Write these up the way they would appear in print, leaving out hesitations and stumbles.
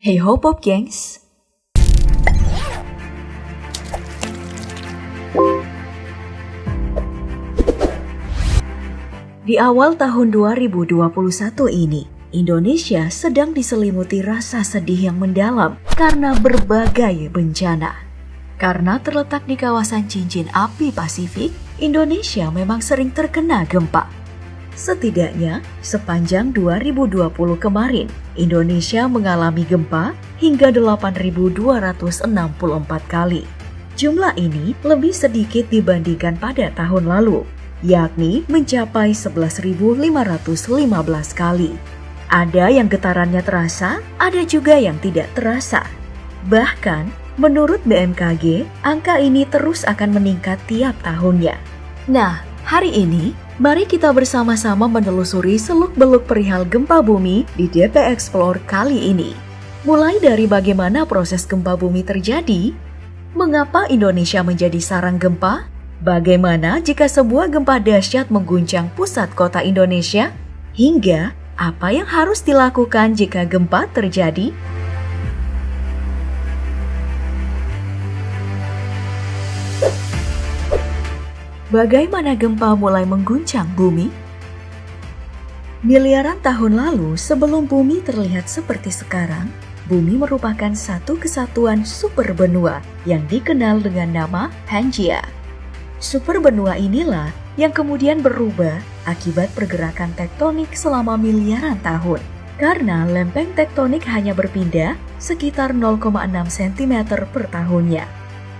Hey ho Pop gengs. Di awal tahun 2021 ini, Indonesia sedang diselimuti rasa sedih yang mendalam karena berbagai bencana. Karena terletak di kawasan cincin api Pasifik, Indonesia memang sering terkena gempa. Setidaknya, sepanjang 2020 kemarin, Indonesia mengalami gempa hingga 8.264 kali. Jumlah ini lebih sedikit dibandingkan pada tahun lalu, yakni mencapai 11.515 kali. Ada yang getarannya terasa, ada juga yang tidak terasa. Bahkan, menurut BMKG, angka ini terus akan meningkat tiap tahunnya. Nah, hari ini, mari kita bersama-sama menelusuri seluk-beluk perihal gempa bumi di DP Explore kali ini. Mulai dari bagaimana proses gempa bumi terjadi, mengapa Indonesia menjadi sarang gempa, bagaimana jika sebuah gempa dahsyat mengguncang pusat kota Indonesia, hingga apa yang harus dilakukan jika gempa terjadi. Bagaimana gempa mulai mengguncang bumi? Miliaran tahun lalu, sebelum bumi terlihat seperti sekarang, bumi merupakan satu kesatuan superbenua yang dikenal dengan nama Pangaea. Superbenua inilah yang kemudian berubah akibat pergerakan tektonik selama miliaran tahun. Karena lempeng tektonik hanya berpindah sekitar 0,6 cm per tahunnya.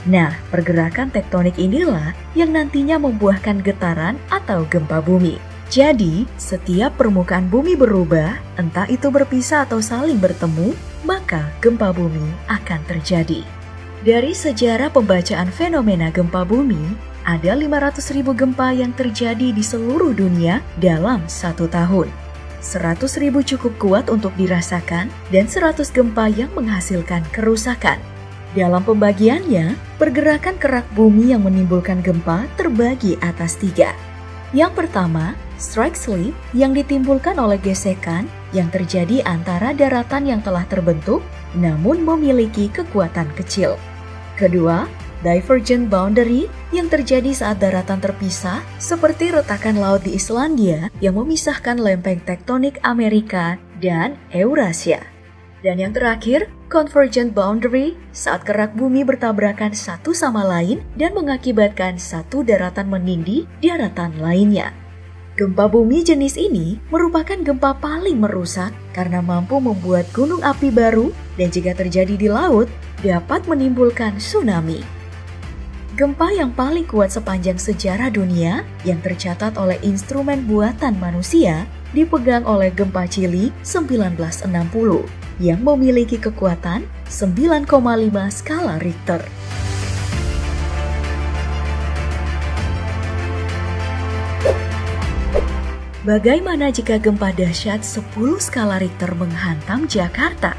Nah, pergerakan tektonik inilah yang nantinya membuahkan getaran atau gempa bumi. Jadi, setiap permukaan bumi berubah, entah itu berpisah atau saling bertemu, maka gempa bumi akan terjadi. Dari sejarah pembacaan fenomena gempa bumi, ada 500.000 gempa yang terjadi di seluruh dunia dalam satu tahun. 100.000 cukup kuat untuk dirasakan dan 100 gempa yang menghasilkan kerusakan. Dalam pembagiannya, pergerakan kerak bumi yang menimbulkan gempa terbagi atas 3. Yang pertama, strike slip yang ditimbulkan oleh gesekan yang terjadi antara daratan yang telah terbentuk namun memiliki kekuatan kecil. Kedua, divergent boundary yang terjadi saat daratan terpisah seperti retakan laut di Islandia yang memisahkan lempeng tektonik Amerika dan Eurasia. Dan yang terakhir, convergent boundary saat kerak bumi bertabrakan satu sama lain dan mengakibatkan satu daratan menindih daratan lainnya. Gempa bumi jenis ini merupakan gempa paling merusak karena mampu membuat gunung api baru dan jika terjadi di laut dapat menimbulkan tsunami. Gempa yang paling kuat sepanjang sejarah dunia yang tercatat oleh instrumen buatan manusia dipegang oleh gempa Chili 1960 yang memiliki kekuatan 9,5 skala Richter. Bagaimana jika gempa dahsyat 10 skala Richter menghantam Jakarta?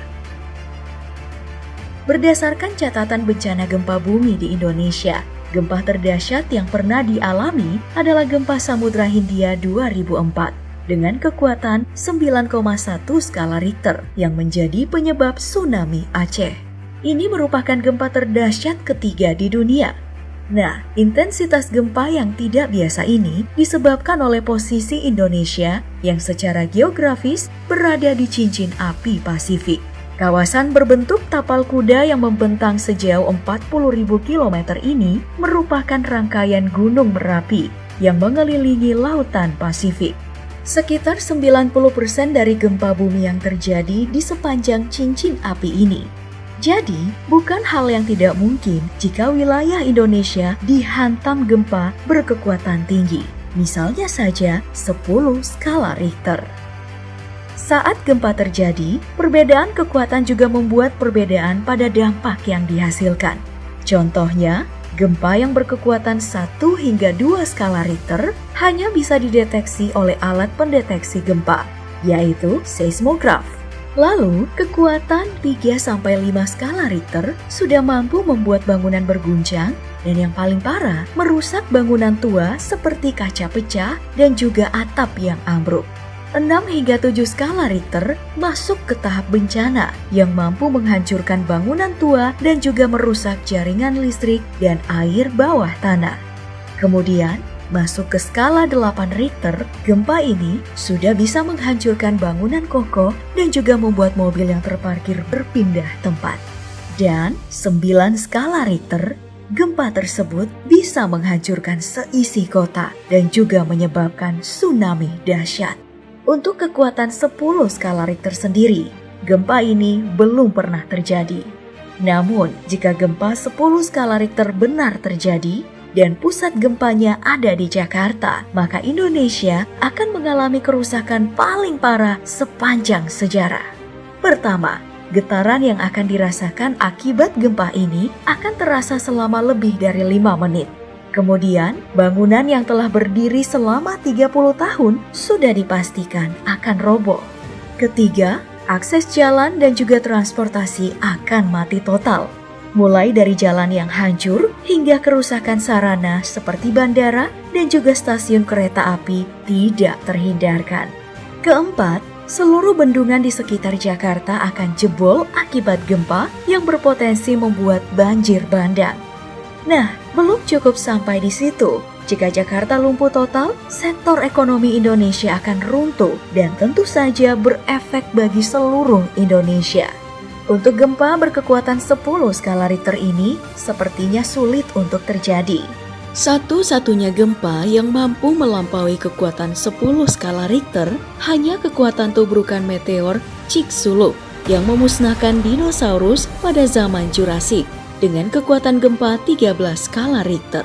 Berdasarkan catatan bencana gempa bumi di Indonesia, gempa terdahsyat yang pernah dialami adalah gempa Samudra Hindia 2004 dengan kekuatan 9,1 skala Richter yang menjadi penyebab tsunami Aceh. Ini merupakan gempa terdahsyat ketiga di dunia. Nah, intensitas gempa yang tidak biasa ini disebabkan oleh posisi Indonesia yang secara geografis berada di cincin api Pasifik. Kawasan berbentuk tapal kuda yang membentang sejauh 40.000 km ini merupakan rangkaian gunung Merapi yang mengelilingi lautan Pasifik. Sekitar 90% dari gempa bumi yang terjadi di sepanjang cincin api ini. Jadi, bukan hal yang tidak mungkin jika wilayah Indonesia dihantam gempa berkekuatan tinggi. Misalnya saja 10 skala Richter. Saat gempa terjadi, perbedaan kekuatan juga membuat perbedaan pada dampak yang dihasilkan. Contohnya, gempa yang berkekuatan 1 hingga 2 skala Richter hanya bisa dideteksi oleh alat pendeteksi gempa, yaitu seismograf. Lalu, kekuatan 3-5 skala Richter sudah mampu membuat bangunan berguncang dan yang paling parah, merusak bangunan tua seperti kaca pecah dan juga atap yang ambruk. 6 hingga 7 skala Richter masuk ke tahap bencana yang mampu menghancurkan bangunan tua dan juga merusak jaringan listrik dan air bawah tanah. Kemudian, masuk ke skala 8 Richter, gempa ini sudah bisa menghancurkan bangunan kokoh dan juga membuat mobil yang terparkir berpindah tempat. Dan 9 skala Richter, gempa tersebut bisa menghancurkan seisi kota dan juga menyebabkan tsunami dahsyat. Untuk kekuatan 10 skala Richter sendiri, gempa ini belum pernah terjadi. Namun, jika gempa 10 skala Richter benar terjadi dan pusat gempanya ada di Jakarta, maka Indonesia akan mengalami kerusakan paling parah sepanjang sejarah. Pertama, getaran yang akan dirasakan akibat gempa ini akan terasa selama lebih dari 5 menit. Kemudian, bangunan yang telah berdiri selama 30 tahun sudah dipastikan akan roboh. Ketiga, akses jalan dan juga transportasi akan mati total. Mulai dari jalan yang hancur hingga kerusakan sarana seperti bandara dan juga stasiun kereta api tidak terhindarkan. Keempat, seluruh bendungan di sekitar Jakarta akan jebol akibat gempa yang berpotensi membuat banjir bandang. Nah, belum cukup sampai di situ. Jika Jakarta lumpuh total, sektor ekonomi Indonesia akan runtuh dan tentu saja berefek bagi seluruh Indonesia. Untuk gempa berkekuatan 10 skala Richter ini sepertinya sulit untuk terjadi. Satu-satunya gempa yang mampu melampaui kekuatan 10 skala Richter hanya kekuatan tubrukan meteor Chicxulub yang memusnahkan dinosaurus pada zaman Jurassik dengan kekuatan gempa 13 skala Richter.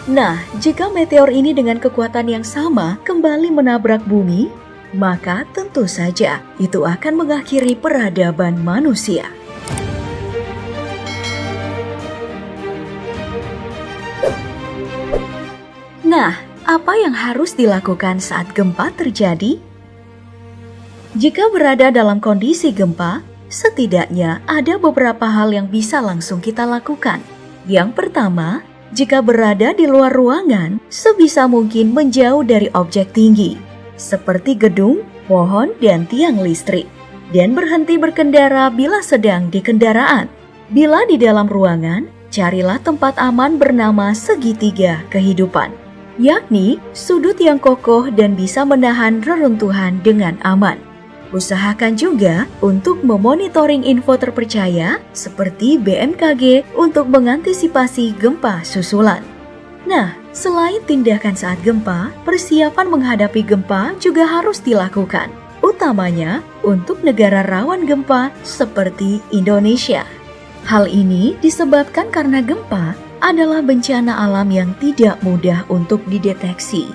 Nah, jika meteor ini dengan kekuatan yang sama kembali menabrak bumi, maka tentu saja itu akan mengakhiri peradaban manusia. Nah, apa yang harus dilakukan saat gempa terjadi? Jika berada dalam kondisi gempa, setidaknya ada beberapa hal yang bisa langsung kita lakukan. Yang pertama, jika berada di luar ruangan, sebisa mungkin menjauh dari objek tinggi, seperti gedung, pohon, dan tiang listrik, dan berhenti berkendara bila sedang di kendaraan. Bila di dalam ruangan, carilah tempat aman bernama segitiga kehidupan, yakni sudut yang kokoh dan bisa menahan reruntuhan dengan aman. Usahakan juga untuk memonitoring info terpercaya seperti BMKG untuk mengantisipasi gempa susulan. Nah, selain tindakan saat gempa, persiapan menghadapi gempa juga harus dilakukan, utamanya untuk negara rawan gempa seperti Indonesia. Hal ini disebabkan karena gempa adalah bencana alam yang tidak mudah untuk dideteksi.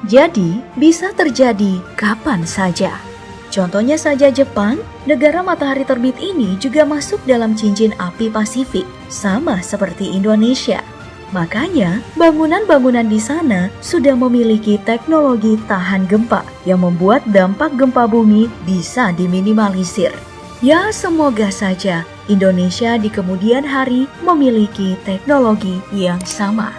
Jadi, bisa terjadi kapan saja. Contohnya saja Jepang, negara matahari terbit ini juga masuk dalam cincin api Pasifik, sama seperti Indonesia. Makanya, bangunan-bangunan di sana sudah memiliki teknologi tahan gempa yang membuat dampak gempa bumi bisa diminimalisir. Ya, semoga saja Indonesia di kemudian hari memiliki teknologi yang sama.